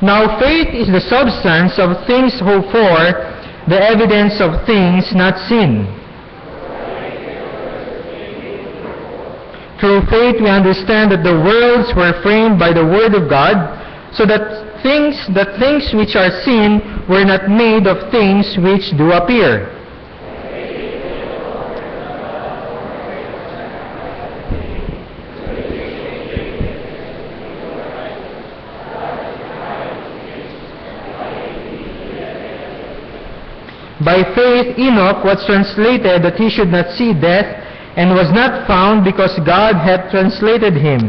Now faith is the substance of things hoped for, the evidence of things not seen. Through faith we understand that the worlds were framed by the Word of God, so that things which are seen were not made of things which do appear. By faith Enoch was translated that he should not see death, and was not found because God had translated him.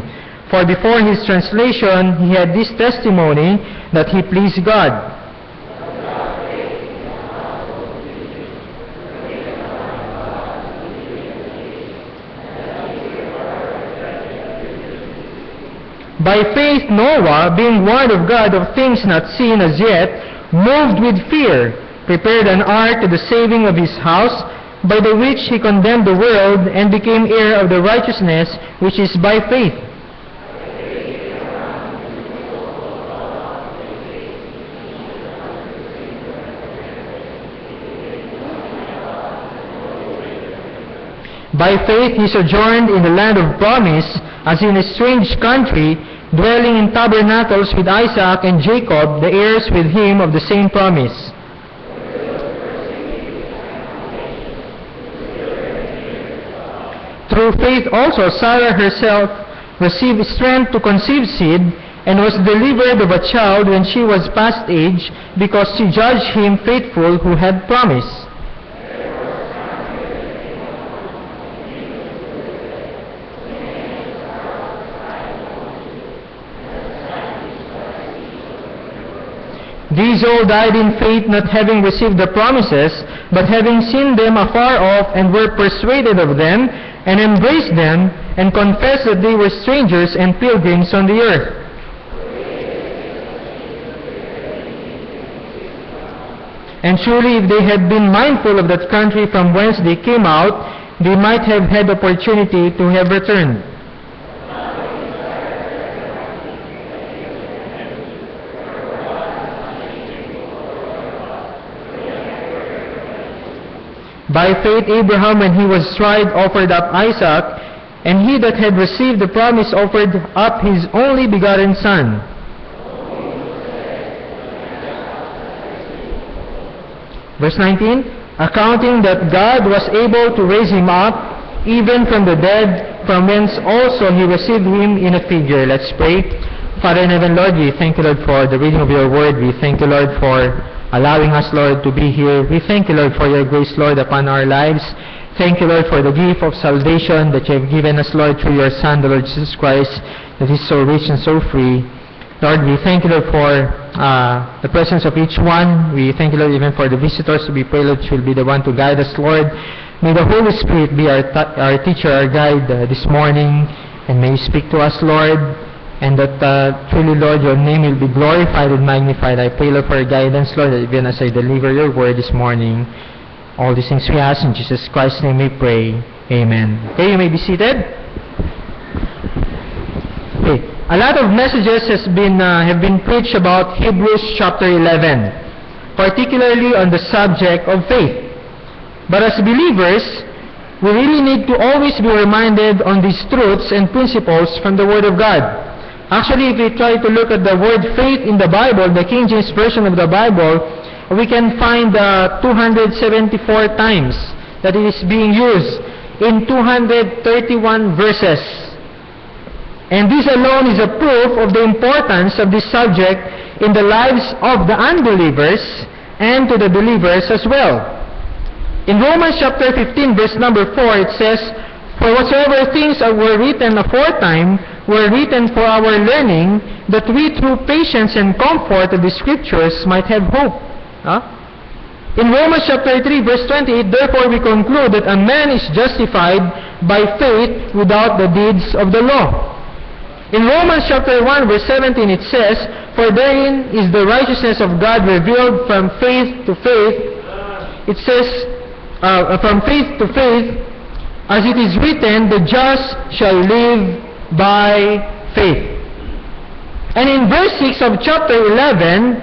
For before his translation he had this testimony, that he pleased God. By faith Noah, being warned of God of things not seen as yet, moved with fear, prepared an ark to the saving of his house, by the which he condemned the world, and became heir of the righteousness which is by faith. By faith he sojourned in the land of promise, as in a strange country, dwelling in tabernacles with Isaac and Jacob, the heirs with him of the same promise. Through faith also Sarah herself received strength to conceive seed, and was delivered of a child when she was past age, because she judged him faithful who had promised. These all died in faith, not having received the promises, but having seen them afar off, and were persuaded of them, and embraced them, and confessed that they were strangers and pilgrims on the earth. And surely if they had been mindful of that country from whence they came out, they might have had opportunity to have returned. By faith Abraham, when he was tried, offered up Isaac, and he that had received the promise offered up his only begotten son. Verse 19, accounting that God was able to raise him up, even from the dead, from whence also he received him in a figure. Let's pray. Father in heaven, Lord, we thank you, Lord, for the reading of your word. We thank you, Lord, for allowing us, Lord, to be here. We thank you, Lord, for your grace, Lord, upon our lives. Thank you, Lord, for the gift of salvation that you have given us, Lord, through your Son, the Lord Jesus Christ, that is so rich and so free. Lord, we thank you, Lord, for the presence of each one. We thank you, Lord, even for the visitors. We pray, Lord, you will be the one to guide us, Lord. May the Holy Spirit be our teacher, our guide this morning, and may you speak to us, Lord, and that truly, Lord, your name will be glorified and magnified. I pray, Lord, for your guidance, Lord, that even as I deliver your word this morning, all these things we ask in Jesus Christ's name we pray. Amen. Okay, you may be seated. Okay, a lot of messages have been preached about Hebrews chapter 11, particularly on the subject of faith. But as believers, we really need to always be reminded on these truths and principles from the Word of God. Actually, if we try to look at the word faith in the Bible, the King James Version of the Bible, we can find 274 times that it is being used in 231 verses. And this alone is a proof of the importance of this subject in the lives of the unbelievers and to the believers as well. In Romans chapter 15, verse number 4, it says, for whatsoever things were written aforetime were written for our learning, that we through patience and comfort of the Scriptures might have hope. In Romans chapter 3, verse 28, therefore we conclude that a man is justified by faith without the deeds of the law. In Romans chapter 1, verse 17, it says, for therein is the righteousness of God revealed from faith to faith. It says, from faith to faith, as it is written, the just shall live by faith. And in verse 6 of chapter 11,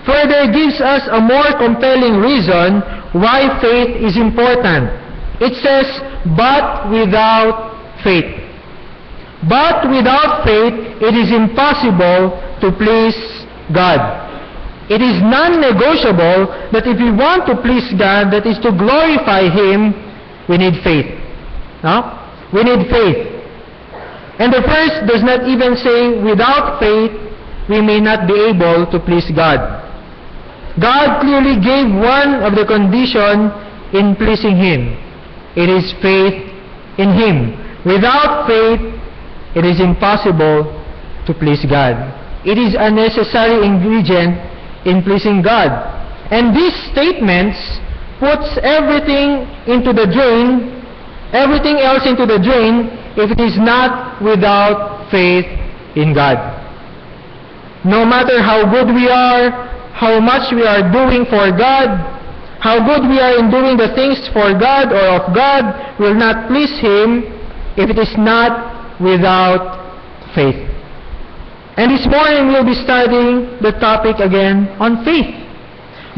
further gives us a more compelling reason why faith is important. It says, but without faith. But without faith, it is impossible to please God. It is non-negotiable that if we want to please God, that is to glorify Him, we need faith. No? We need faith. And the verse does not even say, without faith, we may not be able to please God. God clearly gave one of the conditions in pleasing Him. It is faith in Him. Without faith, it is impossible to please God. It is a necessary ingredient in pleasing God. And these statements puts everything into the drain, everything else into the drain, if it is not without faith in God. No matter how good we are, how much we are doing for God, how good we are in doing the things for God or of God, will not please Him if it is not without faith. And this morning we'll be studying the topic again on faith.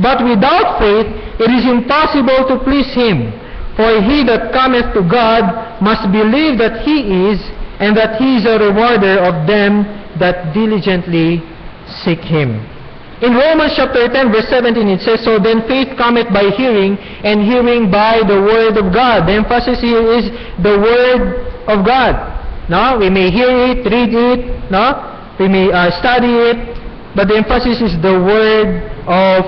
But without faith, it is impossible to please Him. For he that cometh to God must believe that He is, and that He is a rewarder of them that diligently seek Him. In Romans chapter 10 verse 17 it says, so then faith cometh by hearing, and hearing by the word of God. The emphasis here is the word of God. No? We may hear it, read it, no? We may study it, but the emphasis is the word of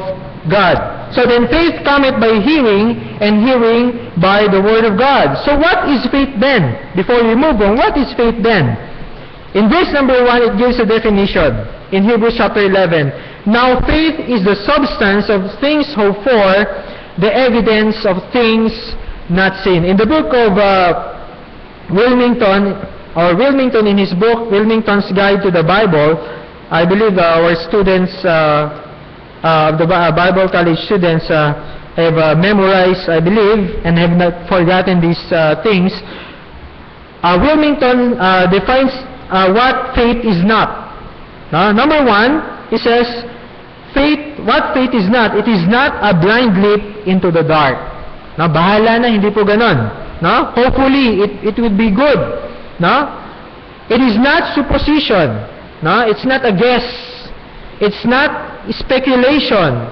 God. So then faith cometh by hearing, and hearing by the word of God. So what is faith then? Before we move on, what is faith then? In verse number 1, it gives a definition. In Hebrews chapter 11. Now faith is the substance of things hoped for, the evidence of things not seen. In the book of Wilmington in his book, Wilmington's Guide to the Bible, I believe our students, the Bible college students have memorized, I believe, and have not forgotten these things. Wilmington defines what faith is not. Number 1, he says, what faith is not? It is not a blind leap into the dark. Bahala na, hindi po ganon. Hopefully, it will be good. It is not supposition. It's not a guess. It's not speculation.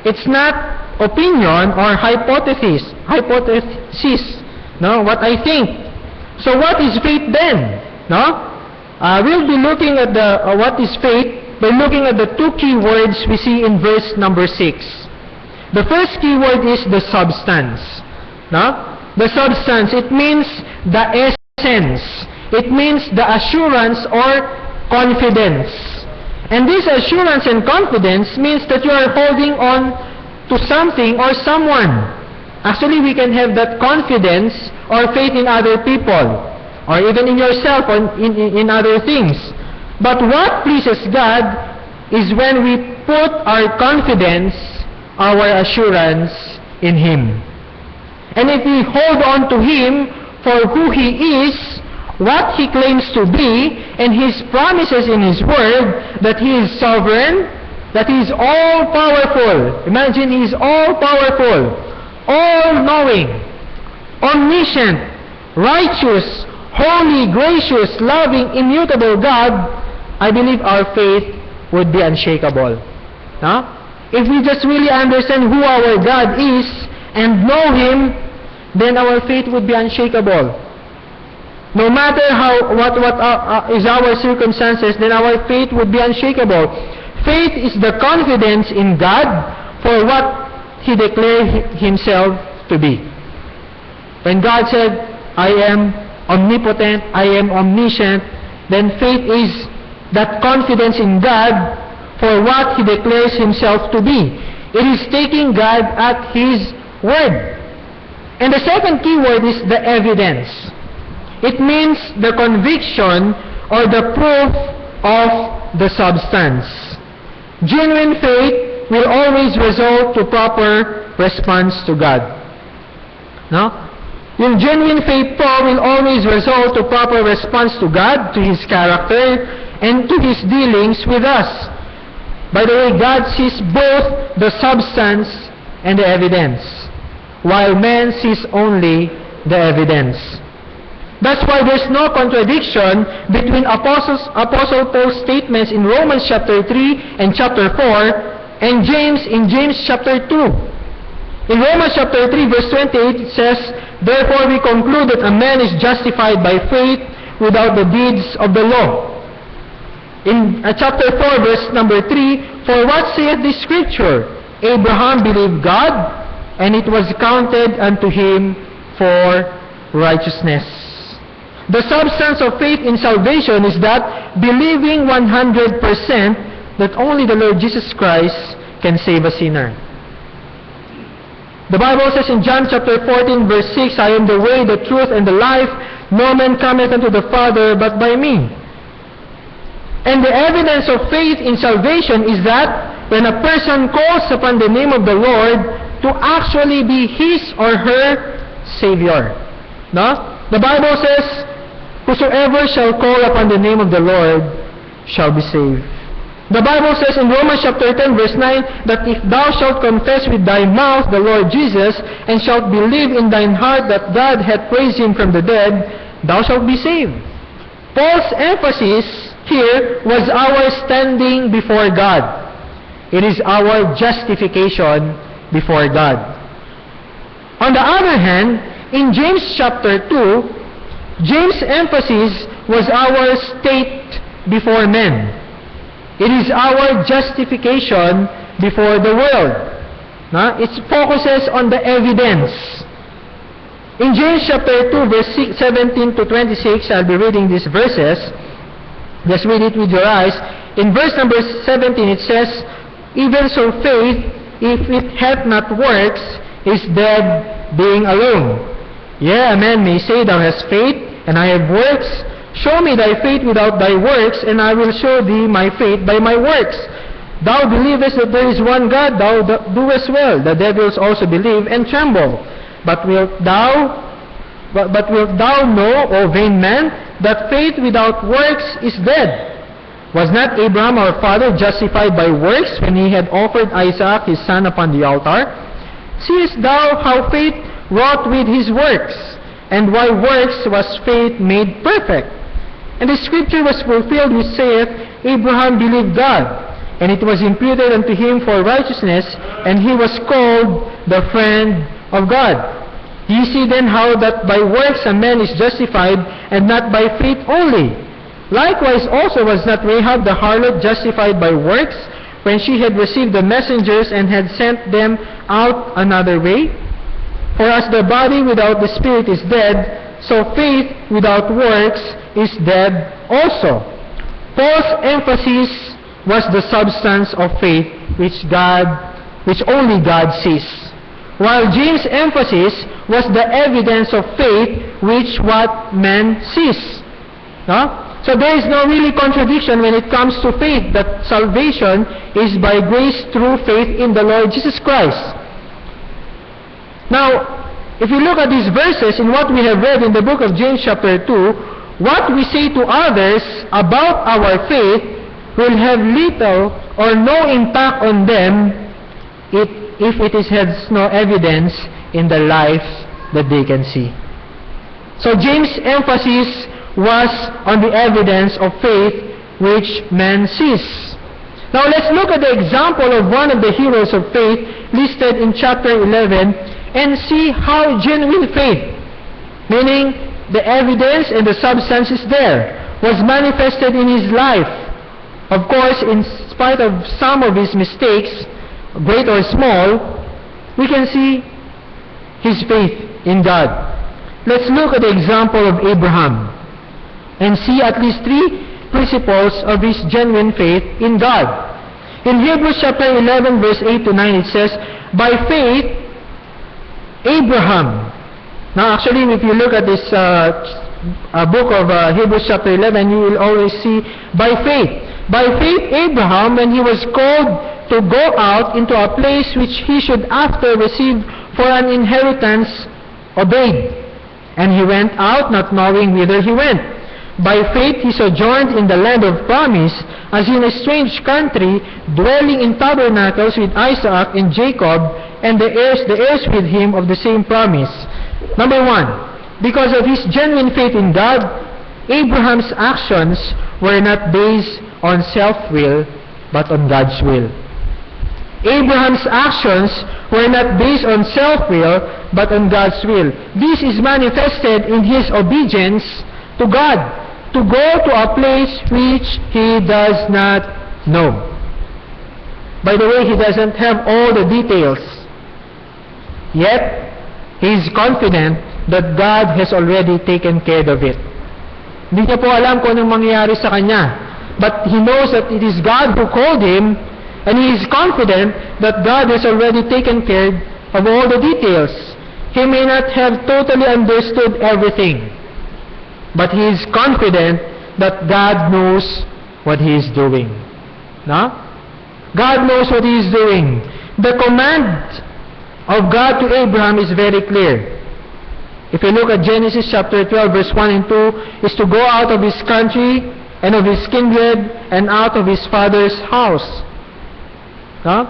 It's not opinion or hypothesis. What I think. So what is faith then? We'll be looking at what is faith by looking at the two key words we see in verse number 6. The first key word is the substance. The substance, it means the essence. It means the assurance or confidence. And this assurance and confidence means that you are holding on to something or someone. Actually, we can have that confidence or faith in other people, or even in yourself or in other things. But what pleases God is when we put our confidence, our assurance in Him. And if we hold on to Him for who He is, what He claims to be, and His promises in His Word, that He is sovereign, that He is all-powerful. Imagine, He is all-powerful, all-knowing, omniscient, righteous, holy, gracious, loving, immutable God. I believe our faith would be unshakable. If we just really understand who our God is and know Him, then our faith would be unshakable. No matter what is our circumstances, then our faith would be unshakable. Faith is the confidence in God for what He declared Himself to be. When God said, I am omnipotent, I am omniscient, then faith is that confidence in God for what He declares Himself to be. It is taking God at His word. And the second key word is the evidence. It means the conviction or the proof of the substance. Genuine faith will always result to proper response to God. Yung genuine faith po will always result to proper response to God, to His character, and to His dealings with us. By the way, God sees both the substance and the evidence, while man sees only the evidence. That's why there's no contradiction between Apostle Paul's statements in Romans chapter 3 and chapter 4 and James in James chapter 2. In Romans chapter 3 verse 28 it says, "Therefore we conclude that a man is justified by faith without the deeds of the law." In chapter 4 verse number 3, "For what saith the scripture? Abraham believed God, and it was counted unto him for righteousness." The substance of faith in salvation is that believing 100% that only the Lord Jesus Christ can save a sinner. The Bible says in John chapter 14 verse 6, "I am the way, the truth, and the life. No man cometh unto the Father but by me." And the evidence of faith in salvation is that when a person calls upon the name of the Lord to actually be his or her Savior. No? The Bible says, "Whosoever shall call upon the name of the Lord shall be saved." The Bible says in Romans chapter 10 verse 9 that if thou shalt confess with thy mouth the Lord Jesus and shalt believe in thine heart that God hath raised him from the dead, thou shalt be saved. Paul's emphasis here was our standing before God. It is our justification before God. On the other hand, in James chapter 2, James' emphasis was our state before men. It is our justification before the world. It focuses on the evidence. In James chapter 2, verse 17 to 26, I'll be reading these verses. Just read it with your eyes. In verse number 17, it says, "Even so faith, if it hath not works, is dead, being alone. Yea, a man may say, Thou hast faith, and I have works. Show me thy faith without thy works, and I will show thee my faith by my works. Thou believest that there is one God, thou doest well. The devils also believe and tremble. But wilt thou know, O vain man, that faith without works is dead? Was not Abraham our father justified by works when he had offered Isaac his son upon the altar? Seest thou how faith wrought with his works, and by works was faith made perfect? And the scripture was fulfilled which saith, Abraham believed God, and it was imputed unto him for righteousness, and he was called the friend of God. Ye see then how that by works a man is justified, and not by faith only. Likewise also was not Rahab the harlot justified by works, when she had received the messengers and had sent them out another way? For as the body without the spirit is dead, so faith without works is dead also. Paul's emphasis was the substance of faith which only God sees, while James' emphasis was the evidence of faith which what man sees. No? So there is no really contradiction when it comes to faith, that salvation is by grace through faith in the Lord Jesus Christ. Now, if you look at these verses in what we have read in the book of James chapter 2, what we say to others about our faith will have little or no impact on them if it has no evidence in the life that they can see. So James' emphasis was on the evidence of faith which man sees. Now let's look at the example of one of the heroes of faith listed in chapter 11 and see how genuine faith, meaning the evidence and the substance is there, was manifested in his life. Of course, in spite of some of his mistakes, great or small, we can see his faith in God. Let's look at the example of Abraham and see at least three principles of his genuine faith in God. In Hebrews chapter 11 verse 8 to 9 it says, by faith Abraham. Now actually if you look at this book of Hebrews chapter 11, you will always see by faith. By faith Abraham, when he was called to go out into a place which he should after receive for an inheritance, obeyed, And he went out, not knowing whither he went. By faith he sojourned in the land of promise, as in a strange country, dwelling in tabernacles with Isaac and Jacob, and the heirs with him of the same promise. Number 1, because of his genuine faith in God, Abraham's actions were not based on self-will, but on God's will. Abraham's actions were not based on self-will, but on God's will. This is manifested in his obedience to God, to go to a place which he does not know. By the way, he doesn't have all the details. Yet, he is confident that God has already taken care of it. Hindi niya po alam kung anong mangyayari sa kanya. But he knows that it is God who called him, and he is confident that God has already taken care of all the details. He may not have totally understood everything, but he is confident that God knows what he is doing. No? God knows what he is doing. The command of God to Abraham is very clear. If you look at Genesis chapter 12, verse 1 and 2, is to go out of his country and of his kindred and out of his father's house. No?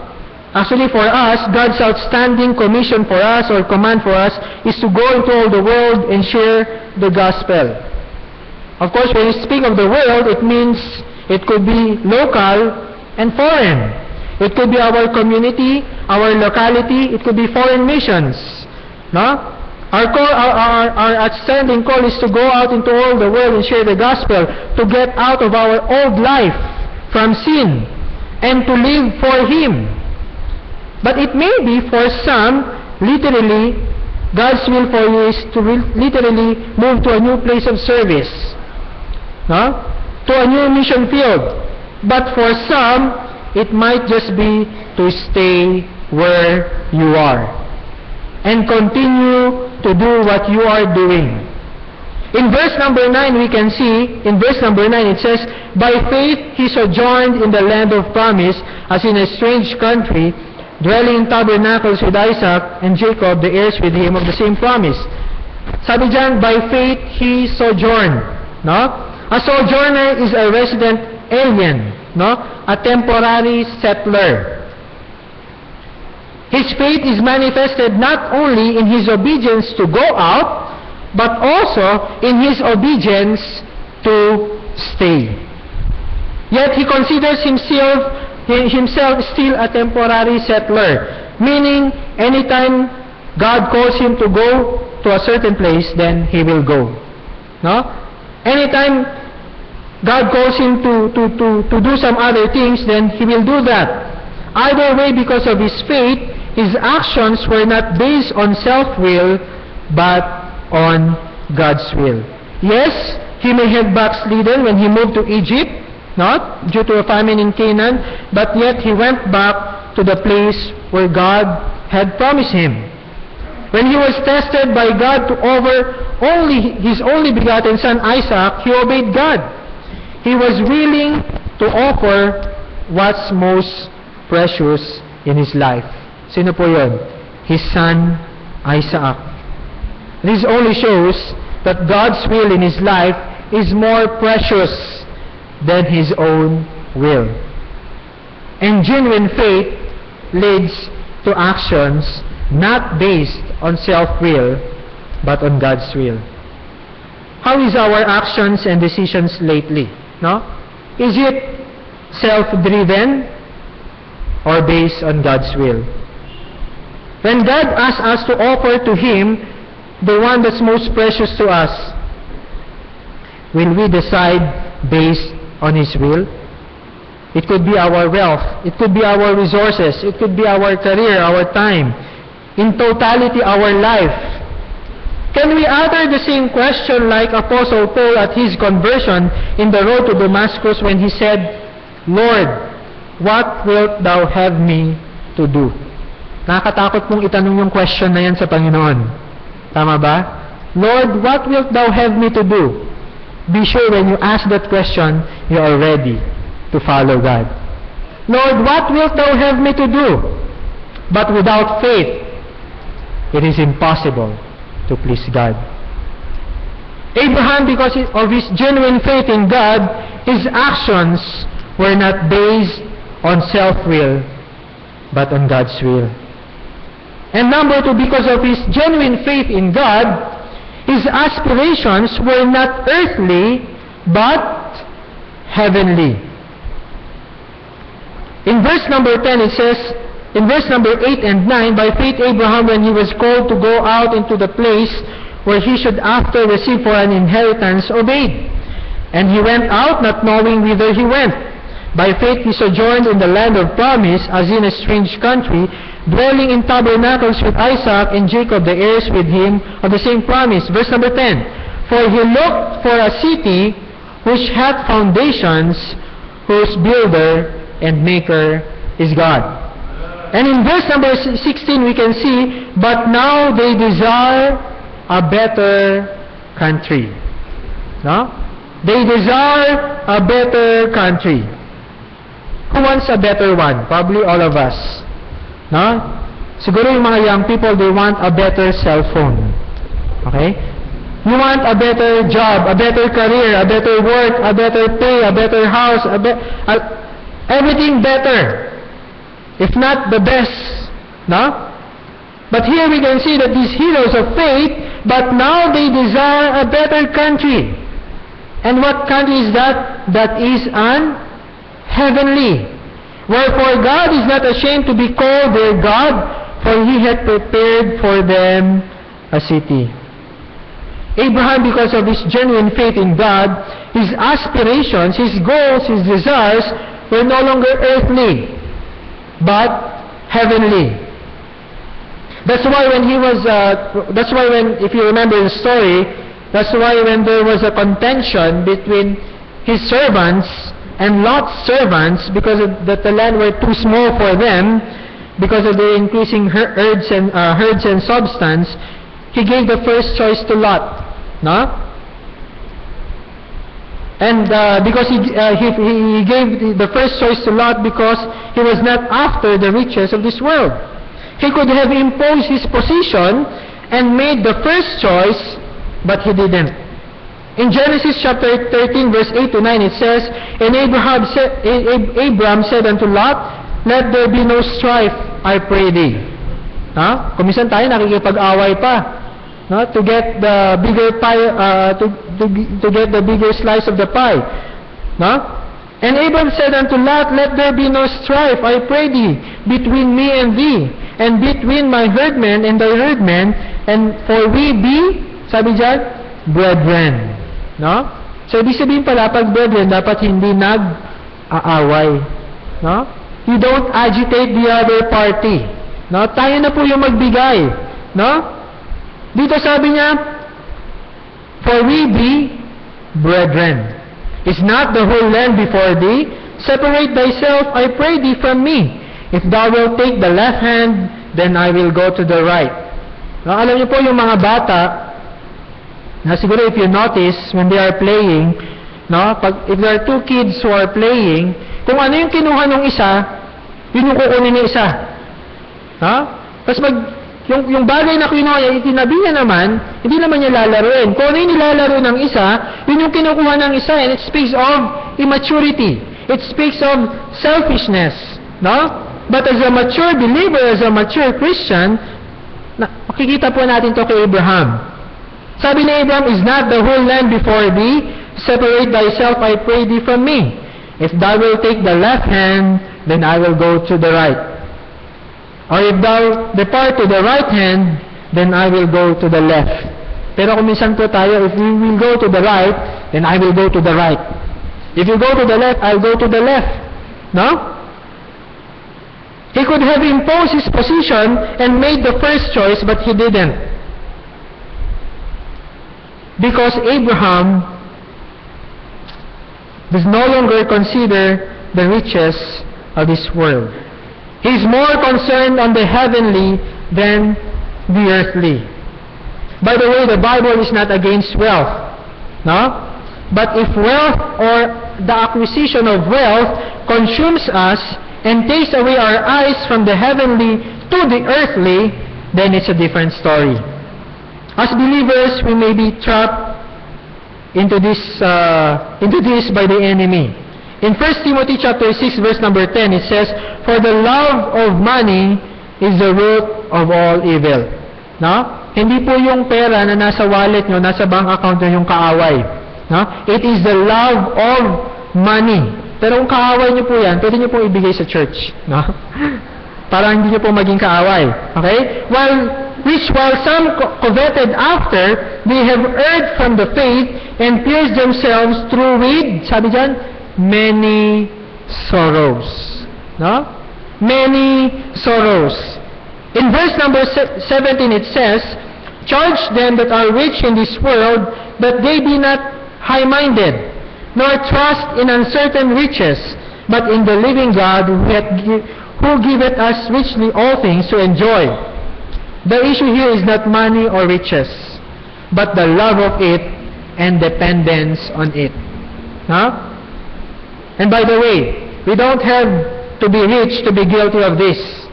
Actually, for us, God's outstanding commission for us, or command for us, is to go into all the world and share the gospel. Of course, when we speak of the world, it means it could be local and foreign. It could be our community, our locality, it could be foreign missions. No? Our outstanding call is to go out into all the world and share the gospel, to get out of our old life from sin, and to live for Him. But it may be for some, literally, God's will for you is to literally move to a new place of service, no? To a new mission field. But for some, it might just be to stay where you are and continue to do what you are doing. In verse number 9, we can see, in verse number 9, it says, by faith he sojourned in the land of promise, as in a strange country, dwelling in tabernacles with Isaac and Jacob, the heirs with him of the same promise. Sabi dyan, by faith he sojourned. No? A sojourner is a resident alien, no? A temporary settler. His faith is manifested not only in his obedience to go out, but also in his obedience to stay. Yet he considers himself still a temporary settler, meaning anytime God calls him to go to a certain place, then he will go. No? Anytime God calls him to do some other things, then he will do that. Either way, because of his faith, his actions were not based on self-will, but on God's will. Yes, he may have backslidden when he moved to Egypt, not due to a famine in Canaan, but yet he went back to the place where God had promised him. When he was tested by God to offer his only begotten son Isaac, he obeyed God. He was willing to offer what's most precious in his life. Sino po yun? His son Isaac. This only shows that God's will in his life is more precious than his own will. And genuine faith leads to actions not based on self-will, but on God's will. How is our actions and decisions lately? No? Is it self-driven or based on God's will? When God asks us to offer to Him the one that's most precious to us, will we decide based on His will? It could be our wealth, it could be our resources, it could be our career, our time, in totality our life. Can we utter the same question like Apostle Paul at his conversion in the road to Damascus when he said, Lord, what wilt Thou have me to do? Nakakatakot pong itanong yung question na yan sa Panginoon. Tama ba? Lord, what wilt Thou have me to do? Be sure when you ask that question, you are ready to follow God. Lord, what wilt Thou have me to do? But without faith, it is impossible to please God. Abraham, because of his genuine faith in God, his actions were not based on self-will, but on God's will. And number two, because of his genuine faith in God, his aspirations were not earthly, but heavenly. In verse number 10, it says, in verse number 8 and 9, by faith Abraham, when he was called to go out into the place where he should after receive for an inheritance, obeyed. And he went out, not knowing whither he went. By faith he sojourned in the land of promise, as in a strange country, dwelling in tabernacles with Isaac and Jacob, the heirs with him of the same promise. Verse number 10, for he looked for a city which hath foundations, whose builder and maker is God. And in verse number 16 we can see, but now they desire a better country. No? They desire a better country. Who wants a better one? Probably all of us. No? Siguro yung mga young people, they want a better cell phone. Okay? You want a better job, a better career, a better work, a better pay, a better house, everything better. If not the best. No? But here we can see that these heroes of faith, but now they desire a better country. And what country is that? That is heavenly. Wherefore God is not ashamed to be called their God, for He had prepared for them a city. Abraham, because of his genuine faith in God, his aspirations, his goals, his desires were no longer earthly, but heavenly. That's why when if you remember the story, that's why when there was a contention between his servants and Lot's servants, because the land were too small for them, because of the increasing herds and substance, he gave the first choice to Lot. No? And because he gave the first choice to Lot, because he was not after the riches of this world. He could have imposed his position and made the first choice, but he didn't. In Genesis chapter 13, verse 8 to 9, it says, and Abraham said unto Lot, let there be no strife, I pray thee. Kung minsan tayo nakikipag-away pa, no? To get the bigger pie, to get the bigger slice of the pie. No? And Abraham said unto Lot, let there be no strife, I pray thee, between me and thee, and between my herdmen and thy herdmen, and for we be, sabi dyan, brethren. No? So, ibig sabihin pala, pag brethren, dapat hindi nag-aaway. No? You don't agitate the other party. No? Tayo na po yung magbigay. No? Dito sabi niya, for we be brethren. Is not the whole land before thee? Separate thyself, I pray thee, from me. If thou wilt take the left hand, then I will go to the right. Now, alam niyo po yung mga bata, na siguro if you notice, when they are playing, no, if there are two kids who are playing, kung ano yung kinuha ng isa, yun yung kukunin ng isa. No? Tapos yung bagay na kinuha niya, itinabi niya naman, hindi naman niya lalaruin. Kung ano yung nilalaro ng isa, yun yung kinukuha ng isa, and it speaks of immaturity. It speaks of selfishness. No? But as a mature believer, as a mature Christian, makikita po natin to kay Abraham. Sabi ni Abraham, is not the whole land before thee? Separate thyself, I pray thee, from me. If thou wilt take the left hand, then I will go to the right. Or if thou depart to the right hand, then I will go to the left. Pero kung minsan po tayo, if we will go to the right, then I will go to the right. If you go to the left, I'll go to the left. No? He could have imposed his position and made the first choice, but he didn't. Because Abraham does no longer consider the riches of this world. He is more concerned on the heavenly than the earthly. By the way, the Bible is not against wealth. No? But if wealth or the acquisition of wealth consumes us and takes away our eyes from the heavenly to the earthly, then it's a different story. As believers, we may be trapped into this by the enemy. In 1 Timothy chapter 6 verse number 10, it says, "For the love of money is the root of all evil." No? Hindi po yung pera na nasa wallet nyo, nasa bank account nyo yung kaaway. No? It is the love of money. Pero kung kaaway nyo po yan, pwede nyo po ibigay sa church. No? Para hindi nyo po maging kaaway. Okay? While some coveted after, they have erred from the faith and pierced themselves through with, sabi dyan, many sorrows. No? Many sorrows. In verse number 17 it says, "Charge them that are rich in this world, that they be not high-minded, nor trust in uncertain riches, but in the living God who giveth us richly all things to enjoy." The issue here is not money or riches, but the love of it and dependence on it. Huh? And by the way, we don't have to be rich to be guilty of this.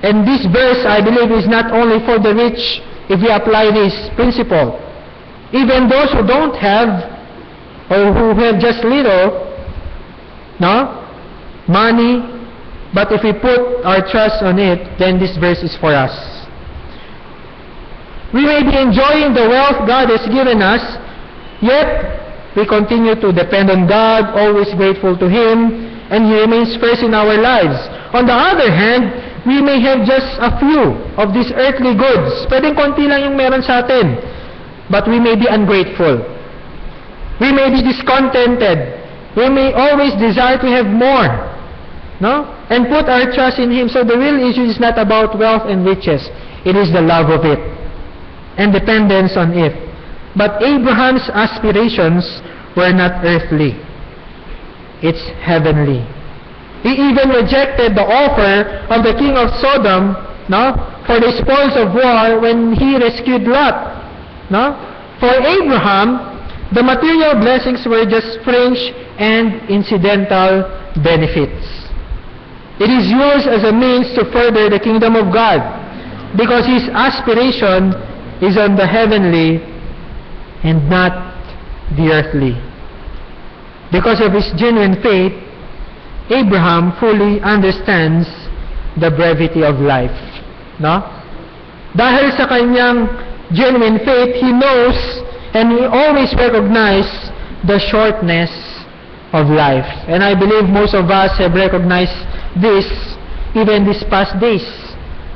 And this verse, I believe, is not only for the rich if we apply this principle. Even those who don't have, or who have just little, money, but if we put our trust on it, then this verse is for us. We may be enjoying the wealth God has given us, yet we continue to depend on God, always grateful to Him, and He remains first in our lives. On the other hand, we may have just a few of these earthly goods. Pwedeng konti lang yung meron sa atin. But we may be ungrateful. We may be discontented. We may always desire to have more. No? And put our trust in Him. So the real issue is not about wealth and riches. It is the love of it and dependence on it. But Abraham's aspirations were not earthly. It's heavenly. He even rejected the offer of the king of Sodom, for the spoils of war when he rescued Lot. For Abraham, the material blessings were just fringe and incidental benefits. It is yours as a means to further the kingdom of God, because his aspiration is on the heavenly and not the earthly. Because of his genuine faith, Abraham fully understands the brevity of life. Dahil sa kanyang genuine faith, he knows and he always recognizes the shortness of life. And I believe most of us have recognized this even these past days.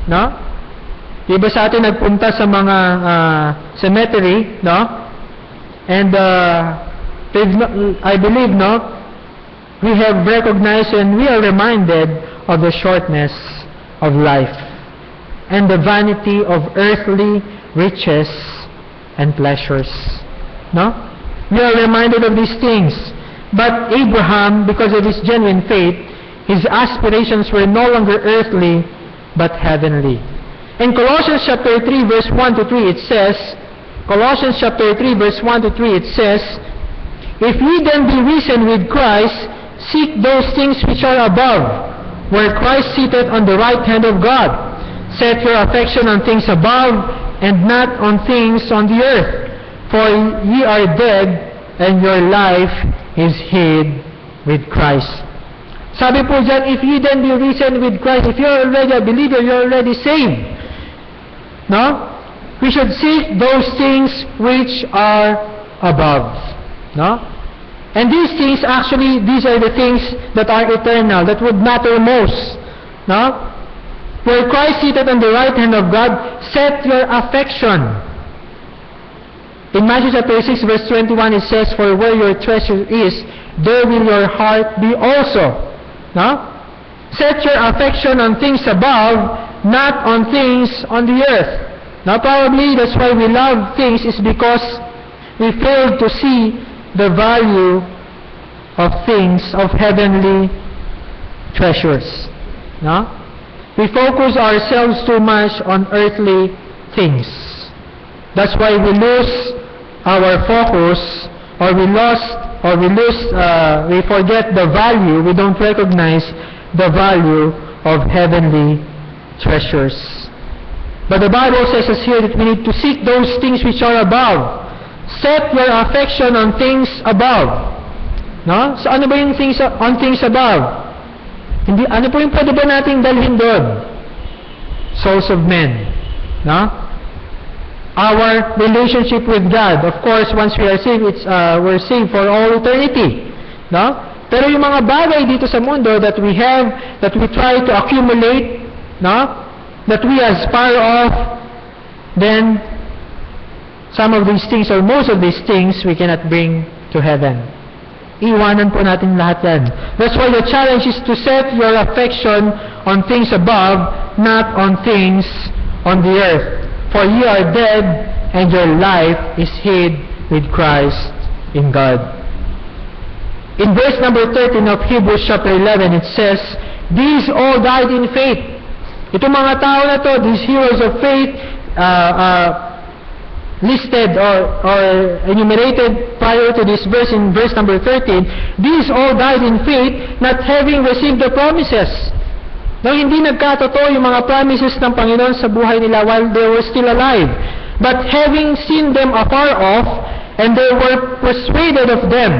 Iba sa atin nagpunta sa mga cemetery, and I believe, we have recognized and we are reminded of the shortness of life and the vanity of earthly riches and pleasures. We are reminded of these things. But Abraham, because of his genuine faith, his aspirations were no longer earthly but heavenly. In Colossians chapter 3 verse 1 to 3 it says, Colossians chapter 3 verse 1 to 3 it says, "If ye then be risen with Christ, seek those things which are above, where Christ sitteth on the right hand of God. Set your affection on things above, and not on things on the earth. For ye are dead, and your life is hid with Christ." Sabi po dyan, if ye then be risen with Christ, if you're already a believer, you're already saved. We should seek those things which are above. And these things, actually, these are the things that are eternal, that would matter most. Where Christ seated on the right hand of God, set your affection. In Matthew chapter 6 verse 21 it says, "For where your treasure is, there will your heart be also." Set your affection on things above, not on things on the earth. Probably that's why we love things, is because we fail to see the value of things, of heavenly treasures. We focus ourselves too much on earthly things. That's why we lose our focus, or we forget the value, we don't recognize the value of heavenly treasures. But the Bible says us here that we need to seek those things which are above. Set your affection on things above. No? So ano ba yung things on things above? Hindi, ano po yung pwede ba nating dalhin doon? Souls of men. No? Our relationship with God. Of course, once we are saved, we're saved for all eternity. No? Pero yung mga bagay dito sa mundo that we have, that we try to accumulate, no? That we aspire of, then some of these things or most of these things we cannot bring to heaven. Iwanan po natin lahat yan. That's why the challenge is to set your affection on things above, not on things on the earth. For ye are dead, and your life is hid with Christ in God. In verse number 13 of Hebrews chapter 11, it says, these all died in faith. Itong mga tao na to, these heroes of faith, listed or enumerated prior to this verse in verse number 13, these all died in faith, not having received the promises. Nang hindi nagkatotoo yung mga promises ng Panginoon sa buhay nila while they were still alive, but having seen them afar off, and they were persuaded of them,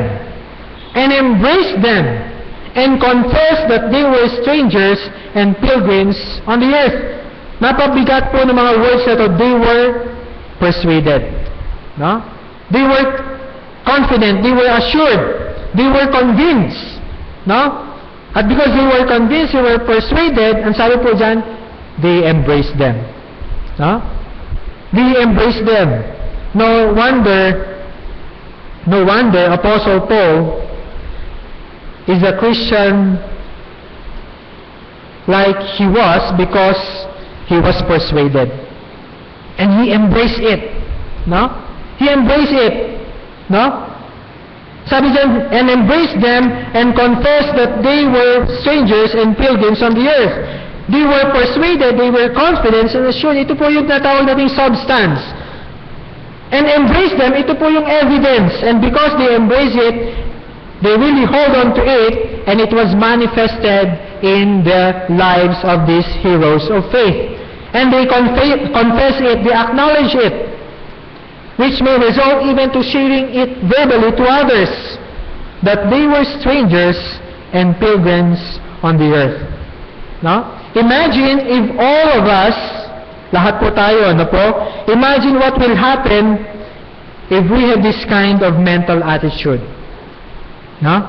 and embraced them, and confessed that they were strangers and pilgrims on the earth. Napabigat po ng mga words na to, they were persuaded. No? They were confident, they were assured, they were convinced. No? At because they were convinced, they were persuaded, and sabi po dyan, they embraced them. No? They embraced them. No wonder Apostle Paul is a Christian like he was because he was persuaded. And he embraced it. No? He embraced it. No? Sabi dyan, and embraced them and confessed that they were strangers and pilgrims on the earth. They were persuaded, they were confident and assured. Ito po yung natawag nating substance. And embraced them, ito po yung evidence. And because they embrace it, they really hold on to it, and it was manifested in the lives of these heroes of faith. And they confess it, they acknowledge it, which may result even to sharing it verbally to others, that they were strangers and pilgrims on the earth. No? Imagine if all of us, lahat po tayo, ano po? Imagine what will happen if we have this kind of mental attitude. No?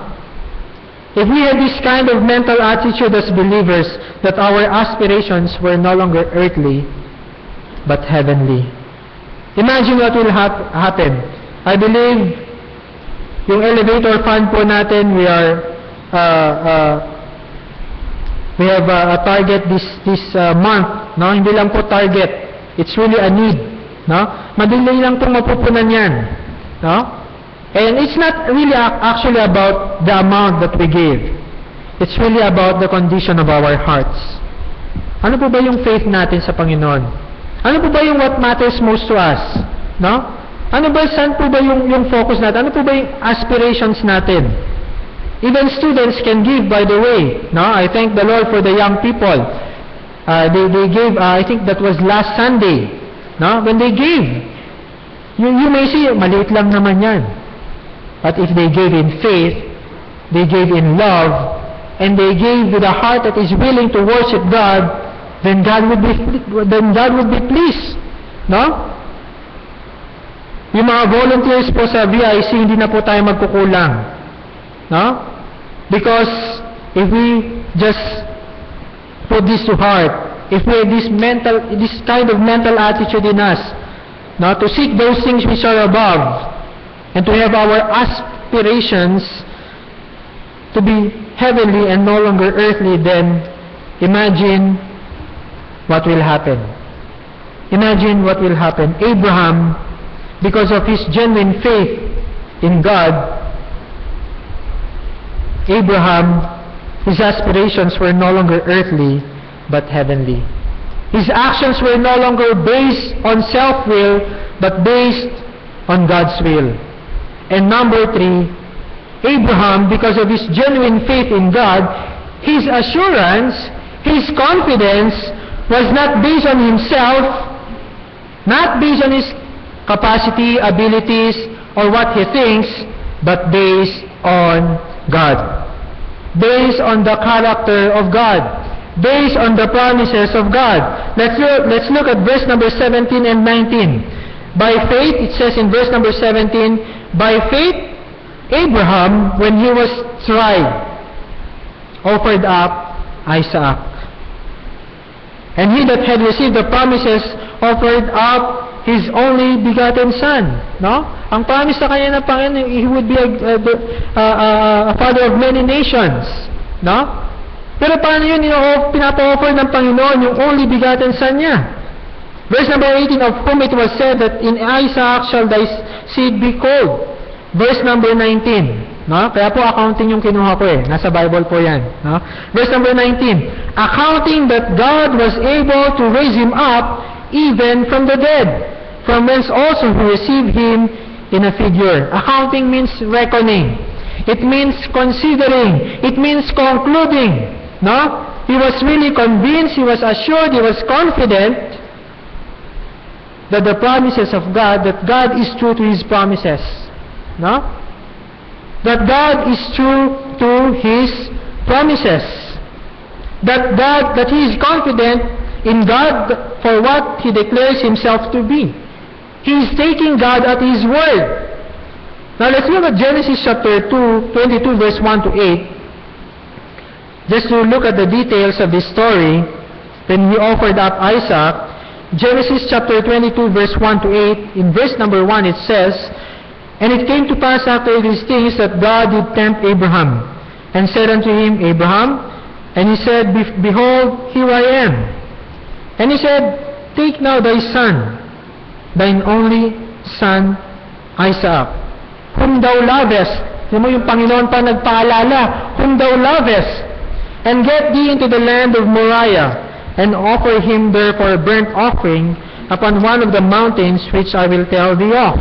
If we have this kind of mental attitude as believers, that our aspirations were no longer earthly, but heavenly. Imagine what will happen. I believe, yung elevator fund po natin, we have a target this month. No? Hindi lang po target. It's really a need. No? Madali lang po mapupunan yan. No? And it's not really actually about the amount that we give. It's really about the condition of our hearts. Ano po ba yung faith natin sa Panginoon? Ano po ba yung what matters most to us? No? Ano ba, saan po ba yung focus natin? Ano po ba yung aspirations natin? Even students can give, by the way. No? I thank the Lord for the young people. They gave, I think that was last Sunday. No? When they gave, you may see, maliit lang naman yan. But if they gave in faith, they gave in love, and they gave with a heart that is willing to worship God, then God would be pleased. No? Yung mga volunteers po sa VIC, hindi na po tayo magkukulang. No? Because if we just put this to heart, if we have this kind of mental attitude in us, no, to seek those things which are above, and to have our aspirations to be heavenly and no longer earthly, then imagine what will happen. Imagine what will happen. Abraham, because of his genuine faith in God, Abraham, his aspirations were no longer earthly, but heavenly. His actions were no longer based on self-will, but based on God's will. And number 3, Abraham, because of his genuine faith in God, his assurance, his confidence was not based on himself, not based on his capacity, abilities, or what he thinks, but based on God. Based on the character of God. Based on the promises of God. Let's look at verse number 17 and 19. By faith, it says in verse number 17, by faith, Abraham, when he was tried, offered up Isaac. And he that had received the promises offered up his only begotten son. No? Ang promise sa kanya ng Panginoon, he would be a father of many nations. No? Pero paano yun? Pinapa-offer ng Panginoon yung only begotten son niya. Verse number 18, of whom it was said that in Isaac shall thy seed be called. Verse number 19. No? Kaya po accounting yung kinuha ko eh. Nasa Bible po yan. No? Verse number 19. Accounting that God was able to raise him up even from the dead, from whence also he received him in a figure. Accounting means reckoning. It means considering. It means concluding. No? He was really convinced, he was assured, he was confident that the promises of God, that God is true to his promises. No? That God is true to his promises. That he is confident in God for what he declares himself to be. He is taking God at his word. Now let's look at Genesis chapter 22 verse 1 to 8. Just to look at the details of this story, when he offered up Isaac. Genesis chapter 22 verse 1 to 8, in verse number 1 it says, and it came to pass after these things that God did tempt Abraham, and said unto him, Abraham, and he said, behold, here I am. And he said, take now thy son, thine only son, Isaac, whom thou lovest. Yung mo yung Panginoon pa nagpaalala, whom thou lovest, and get thee into the land of Moriah, and offer him there for a burnt offering upon one of the mountains which I will tell thee of.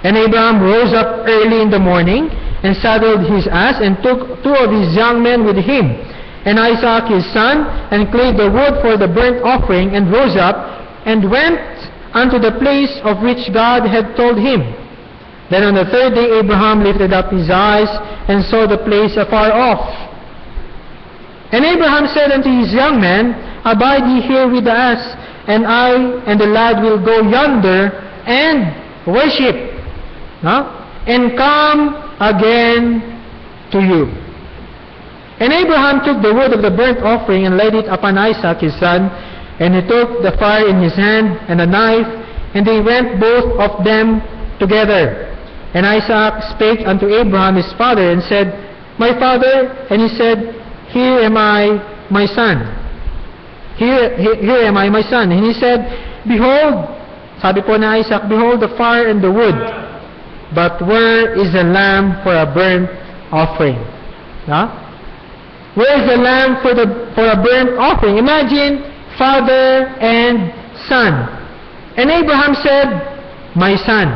And Abraham rose up early in the morning, and saddled his ass, and took two of his young men with him, and Isaac his son, and clave the wood for the burnt offering, and rose up, and went unto the place of which God had told him. Then on the third day Abraham lifted up his eyes, and saw the place afar off. And Abraham said unto his young men, abide ye here with the ass, and I and the lad will go yonder and worship, and come again to you. And Abraham took the wood of the burnt offering and laid it upon Isaac his son, and he took the fire in his hand and a knife, and they went both of them together. And Isaac spake unto Abraham his father, and said, my father. And he said, here am I, my son. Here am I, my son. And he said, behold, sabi po na Isaac, behold the fire and the wood, but where is the lamb for a burnt offering? Where is the lamb for a burnt offering? Imagine father and son. And Abraham said, my son,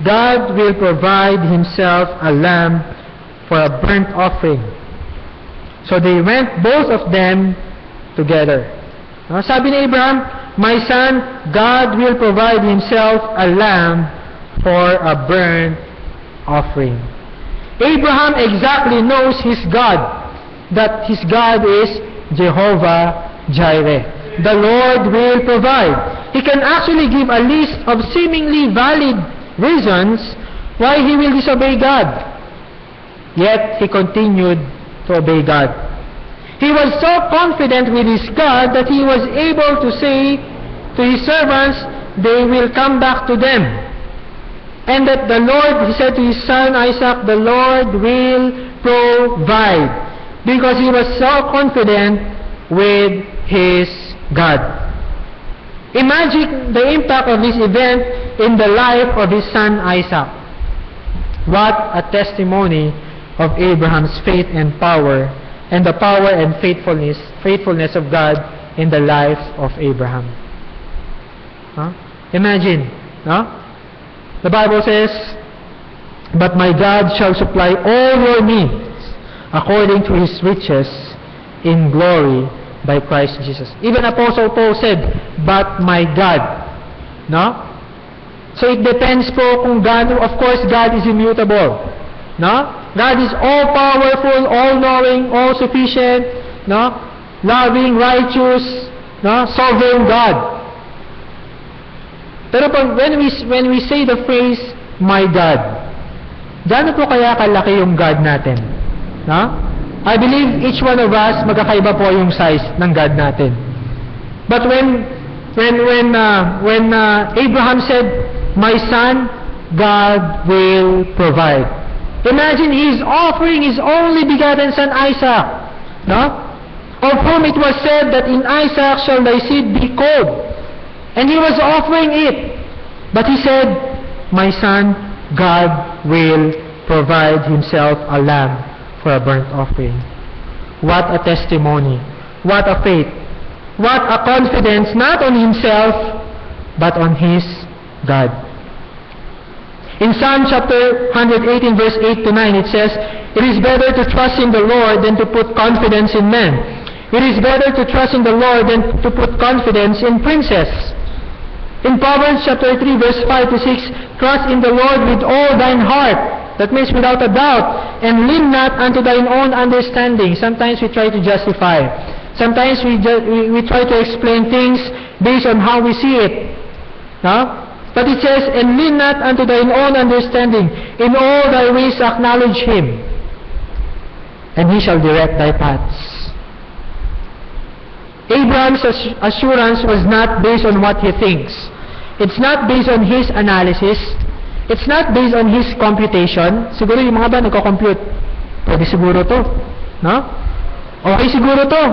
God will provide himself a lamb for a burnt offering. So they went both of them together. Sabi ni Abraham, my son, God will provide himself a lamb for a burnt offering. Abraham exactly knows his God, that his God is Jehovah Jireh. The Lord will provide. He can actually give a list of seemingly valid reasons why he will disobey God. Yet he continued to obey God. He was so confident with his God that he was able to say to his servants, they will come back to them. And that the Lord, he said to his son Isaac, the Lord will provide. Because he was so confident with his God. Imagine the impact of this event in the life of his son Isaac. What a testimony of Abraham's faith and power, and the power and faithfulness of God in the life of Abraham. Imagine, the Bible says, but my God shall supply all your needs according to his riches in glory by Christ Jesus. Even Apostle Paul said, but my God. So it depends po kung gaano, of course, God is immutable. No? God is all-powerful, all-knowing, all-sufficient, no? Loving, righteous, no? Sovereign God. Pero when we say the phrase, my God, gaano po kaya kalaki yung God natin? No? I believe each one of us, magkakaiba po yung size ng God natin. But when Abraham said, my son, God will provide. Imagine he's offering his only begotten son Isaac, no? Of whom it was said that in Isaac shall thy seed be called. And he was offering it. But he said, my son, God will provide himself a lamb for a burnt offering. What a testimony. What a faith. What a confidence, not on himself, but on his God. In Psalm chapter 118, verse 8 to 9, it says, it is better to trust in the Lord than to put confidence in men. It is better to trust in the Lord than to put confidence in princes. In Proverbs chapter 3, verse 5 to 6, trust in the Lord with all thine heart. That means without a doubt. And lean not unto thine own understanding. Sometimes we try to justify. Sometimes we try to explain things based on how we see it. No? But it says, and lean not unto thine own understanding. In all thy ways acknowledge him, and he shall direct thy paths. Abraham's assurance was not based on what he thinks. It's not based on his analysis. It's not based on his computation. Siguro yung mga ba nagko-compute? Pwede siguro to. No? Okay siguro to.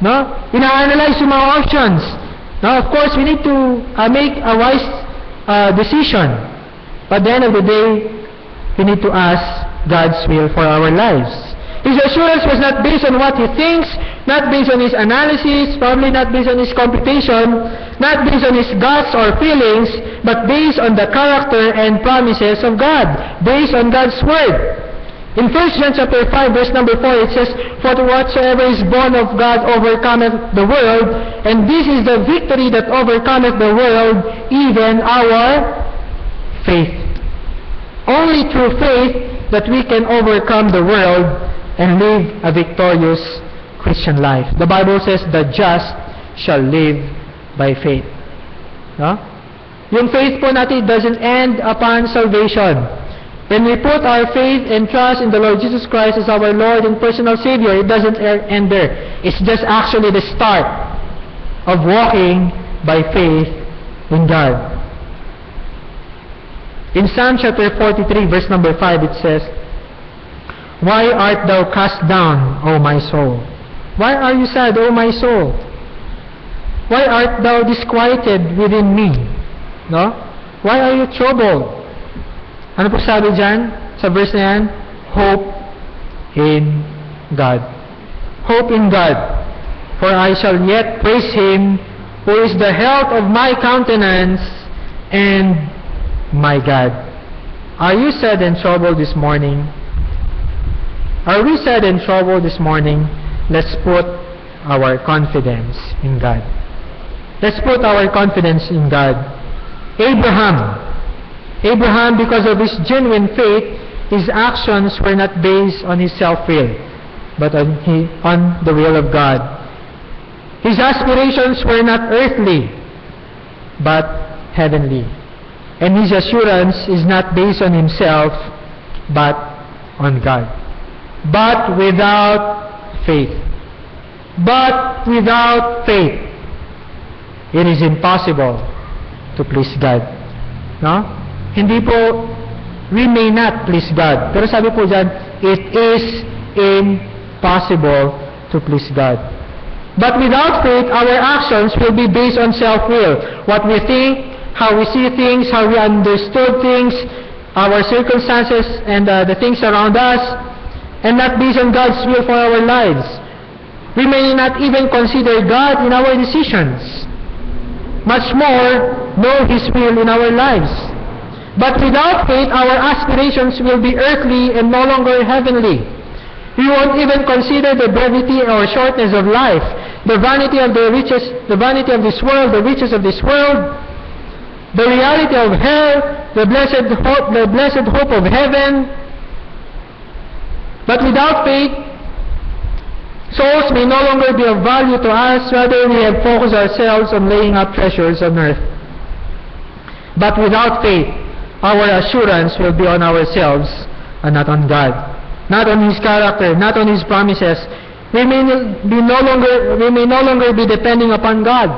No? Ina-analyze yung mga options. Now, of course, we need to make a wise decision. But at the end of the day, we need to ask God's will for our lives. His assurance was not based on what he thinks, not based on his analysis, probably not based on his computation, not based on his guts or feelings, but based on the character and promises of God, based on God's word. In 1 John chapter 5, verse number 4, it says, for whatsoever is born of God overcometh the world, and this is the victory that overcometh the world, even our faith. Only through faith that we can overcome the world and live a victorious Christian life. The Bible says, the just shall live by faith. No? Yung faith po natin doesn't end upon salvation. When we put our faith and trust in the Lord Jesus Christ as our Lord and personal Savior, it doesn't end there. It's just actually the start of walking by faith in God. In Psalm chapter 43, verse number 5, it says, why art thou cast down, O my soul? Why are you sad, O my soul? Why art thou disquieted within me? No? Why are you troubled? Ano po sabi dyan? Sa verse na yan? Hope in God. Hope in God. For I shall yet praise Him, who is the health of my countenance and my God. Are you sad and troubled this morning? Are we sad and troubled this morning? Let's put our confidence in God. Let's put our confidence in God. Abraham, because of his genuine faith, his actions were not based on his self-will, but on the will of God. His aspirations were not earthly, but heavenly. And his assurance is not based on himself, but on God. But without faith, it is impossible to please God. No? Hindi po, we may not please God. Pero sabi po dyan, it is impossible to please God. But without faith, our actions will be based on self-will. What we think, how we see things, how we understood things, our circumstances, and the things around us, and not based on God's will for our lives. We may not even consider God in our decisions, much more know His will in our lives. But without faith, our aspirations will be earthly and no longer heavenly. We won't even consider the brevity or shortness of life, the vanity of the riches, the vanity of this world, the riches of this world, the reality of hell, the blessed hope of heaven. But without faith, souls may no longer be of value to us. Rather, we have focused ourselves on laying up treasures on earth. But without faith, our assurance will be on ourselves and not on God, not on His character, not on His promises. We may no longer be depending upon God.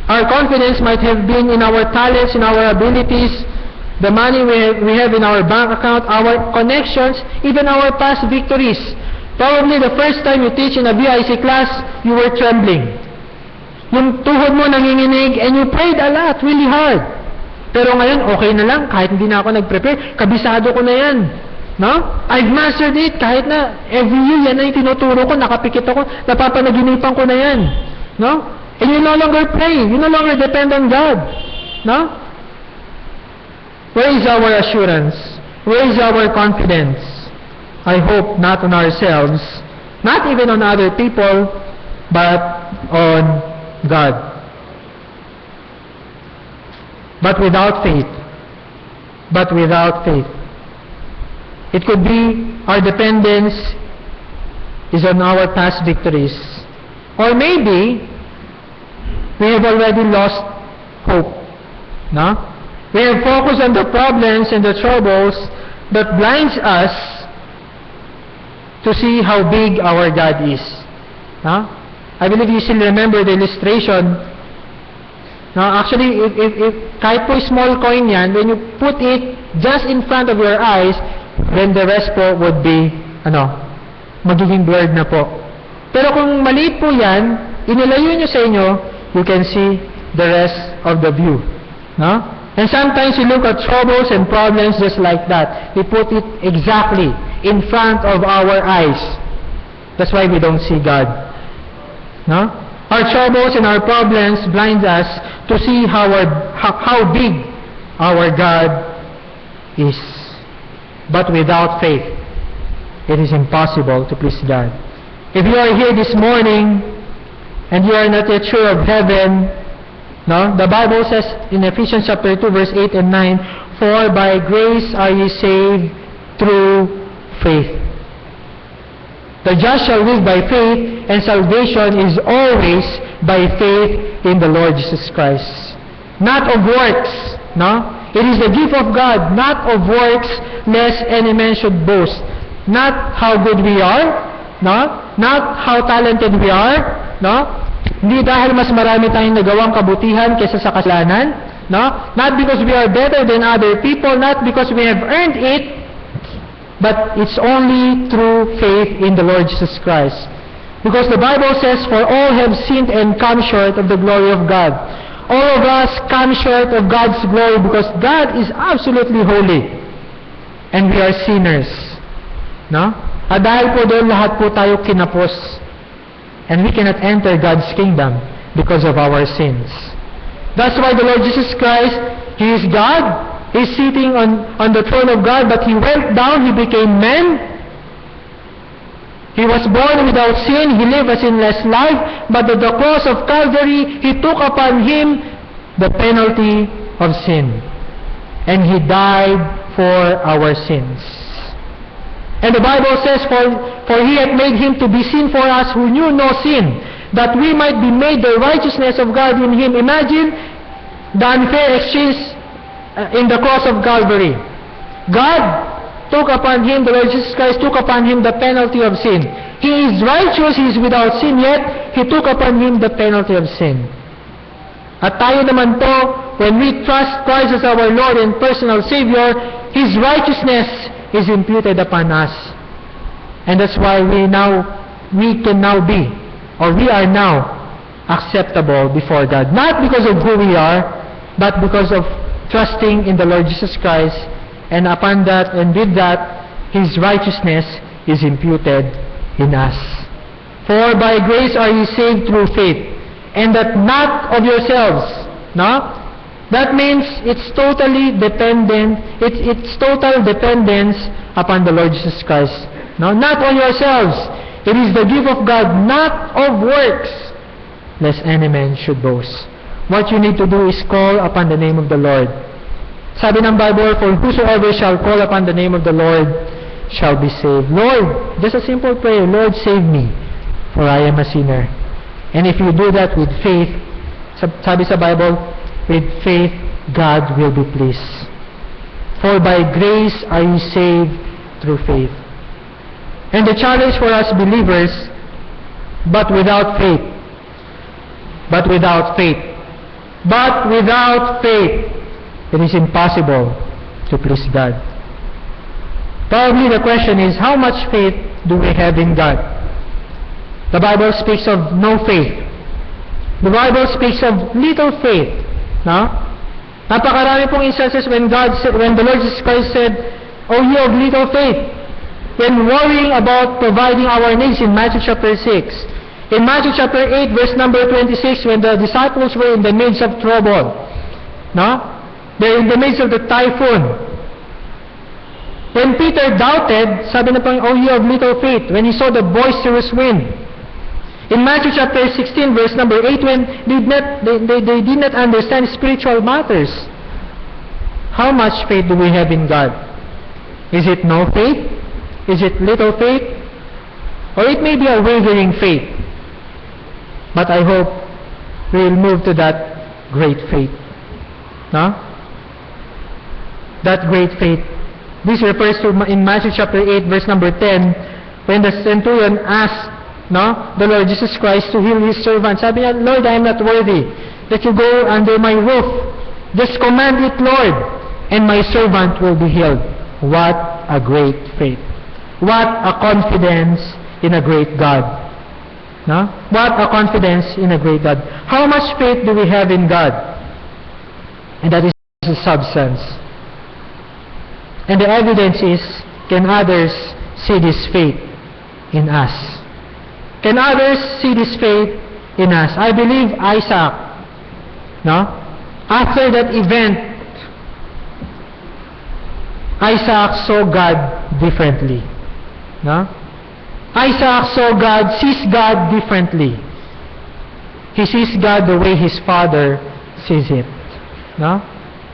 Our confidence might have been in our talents, in our abilities, the money we have in our bank account, our connections, even our past victories. Probably the first time you teach in a BIC class, you were trembling. Yung tuhod mo nanginginig and you prayed a lot, really hard. Pero ngayon, okay na lang, kahit hindi na ako nag-prepare, kabisado ko na yan. No? I've mastered it, kahit na every year, yan na yung tinuturo ko, nakapikit ako, napapanaginipan ko na yan. No? And you no longer pray, you no longer depend on God. No? Where is our assurance? Where is our confidence? I hope not on ourselves, not even on other people, but on God. But without faith, it could be our dependence is on our past victories. Or maybe we have already lost hope. No? We have focused on the problems and the troubles that blinds us to see how big our God is. No? I believe you still remember the illustration. No, actually, if kahit po small coin yan, when you put it just in front of your eyes, then the rest po would be, magiging blurred na po. Pero kung maliit po yan, inilayo nyo sa inyo, you can see the rest of the view. No? And sometimes we look at troubles and problems just like that. We put it exactly in front of our eyes. That's why we don't see God. No? Our troubles and our problems blind us to see how big our God is. But without faith, it is impossible to please God. If you are here this morning and you are not yet sure of heaven, no, the Bible says in Ephesians chapter 2 verse 8 and 9, "For by grace are ye saved through faith. The just shall live by faith, and salvation is always by faith in the Lord Jesus Christ." Not of works, no? It is the gift of God, not of works, lest any man should boast. Not how good we are, no? Not how talented we are, no? Hindi dahil mas marami tayong nagawang kabutihan kaysa sa kasalanan, no? Not because we are better than other people, not because we have earned it, but it's only through faith in the Lord Jesus Christ. Because the Bible says, "For all have sinned and come short of the glory of God." All of us come short of God's glory because God is absolutely holy. And we are sinners. No? At dahil po doon, lahat po tayo kinapos. And we cannot enter God's kingdom because of our sins. That's why the Lord Jesus Christ, He is God. He's sitting on the throne of God, but He went down, He became man. He was born without sin, He lived a sinless life, but at the cross of Calvary, He took upon Him the penalty of sin. And He died for our sins. And the Bible says, For He hath made Him to be sin for us who knew no sin, that we might be made the righteousness of God in Him. Imagine the unfair exchange in the cross of Calvary. God took upon Him, the Lord Jesus Christ took upon Him the penalty of sin. He is righteous, He is without sin, yet He took upon Him the penalty of sin. At tayo naman po, when we trust Christ as our Lord and personal Savior, His righteousness is imputed upon us. And that's why we can now be, or we are now acceptable before God. Not because of who we are, but because of trusting in the Lord Jesus Christ, and upon that, and with that, His righteousness is imputed in us. For by grace are ye saved through faith, and that not of yourselves. No? That means it's totally dependent, it's total dependence upon the Lord Jesus Christ. No? Not on yourselves. It is the gift of God, not of works, lest any man should boast. what you need to do is call upon the name of the Lord. Sabi ng Bible, for whosoever shall call upon the name of the Lord shall be saved. Lord, just a simple prayer, Lord, save me, for I am a sinner. And if you do that with faith, sabi sa Bible, with faith, God will be pleased. For by grace are you saved through faith. And the challenge for us believers, but without faith, but without faith, but without faith, it is impossible to please God. Probably the question is, how much faith do we have in God? The Bible speaks of no faith. The Bible speaks of little faith. No? Napakarami pong instances when the Lord Jesus Christ said, "O you of little faith," when worrying about providing our needs in Matthew chapter 6. In Matthew chapter 8, verse number 26, when the disciples were in the midst of trouble. No? They're in the midst of the typhoon. When Peter doubted, sabi na pang, "O you of little faith," when he saw the boisterous wind. In Matthew chapter 16, verse number 8, when they did not understand spiritual matters. How much faith do we have in God? Is it no faith? Is it little faith? Or it may be a wavering faith. But I hope we will move to that great faith. No? That great faith. This refers to in Matthew chapter 8, verse number 10, when the centurion asked the Lord Jesus Christ to heal his servant. Sabi niya, "Lord, I am not worthy that you go under my roof. Just command it, Lord, and my servant will be healed." What a great faith. What a confidence in a great God. No? What a confidence in a great God. How much faith do we have in God? And that is the substance. And the evidence is, can others see this faith in us? Can others see this faith in us? I believe Isaac, after that event, Isaac saw God differently. Isaac sees God differently. He sees God the way his father sees it.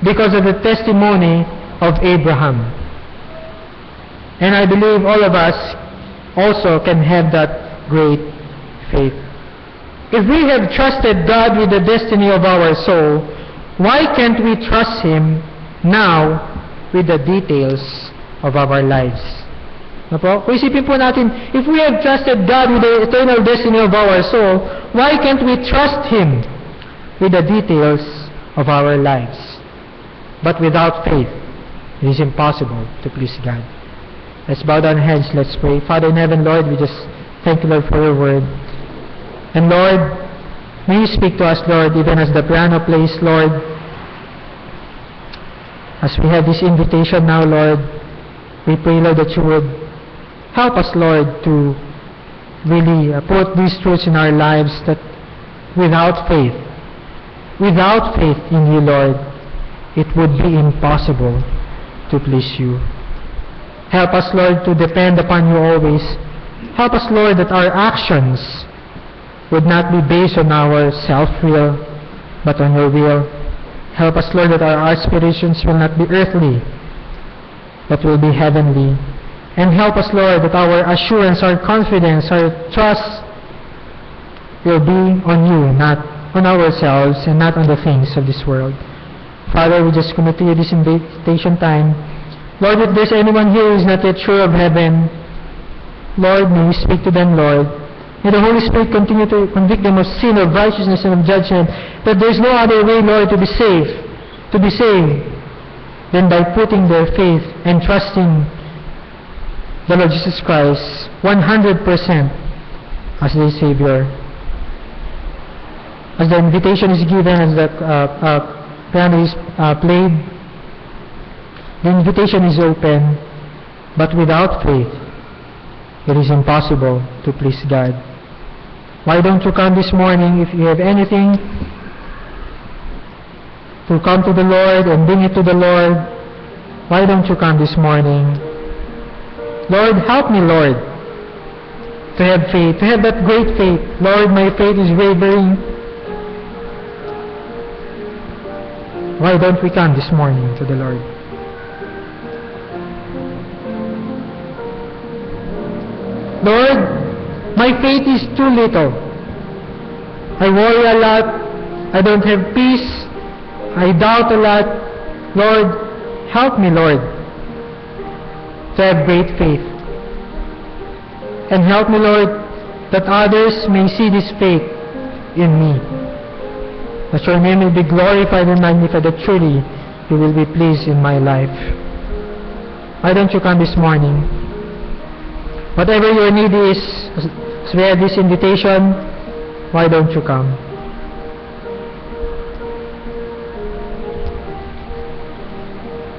Because of the testimony of Abraham. And I believe all of us also can have that great faith. If we have trusted God with the destiny of our soul, why can't we trust Him now with the details of our lives? Kung isipin po natin, if we have trusted God with the eternal destiny of our soul, why can't we trust Him with the details of our lives? But without faith, it is impossible to please God. Let's bow down our heads, let's pray. Father in heaven, Lord, we just thank you, Lord, for your word. And Lord, may you speak to us, Lord, even as the piano plays, Lord. As we have this invitation now, Lord, we pray, Lord, that you would help us, Lord, to really put these truths in our lives, that without faith in you, Lord, it would be impossible to please you. Help us, Lord, to depend upon you always. Help us, Lord, that our actions would not be based on our self-will, but on your will. Help us, Lord, that our aspirations will not be earthly, but will be heavenly. And help us, Lord, that our assurance, our confidence, our trust will be on you, not on ourselves, and not on the things of this world. Father, we just commit to you this invitation time. Lord, if there's anyone here who is not yet sure of heaven, Lord, may you speak to them, Lord. May the Holy Spirit continue to convict them of sin, of righteousness, and of judgment, that there's no other way, Lord, to be saved than by putting their faith and trusting the Lord Jesus Christ 100% as their Savior. As the invitation is given, as the piano is played, the invitation is open, but without faith, it is impossible to please God. Why don't you come this morning? If you have anything to come to the Lord and bring it to the Lord, why don't you come this morning? Lord, help me, Lord, to have faith, to have that great faith. Lord, my faith is wavering. Why don't we come this morning to the Lord? Lord, my faith is too little. I worry a lot. I don't have peace. I doubt a lot. Lord, help me, Lord, to have great faith. And help me, Lord, that others may see this faith in me. That your name will be glorified and magnified, that truly you will be pleased in my life. Why don't you come this morning? Whatever your need is, as we have this invitation, why don't you come?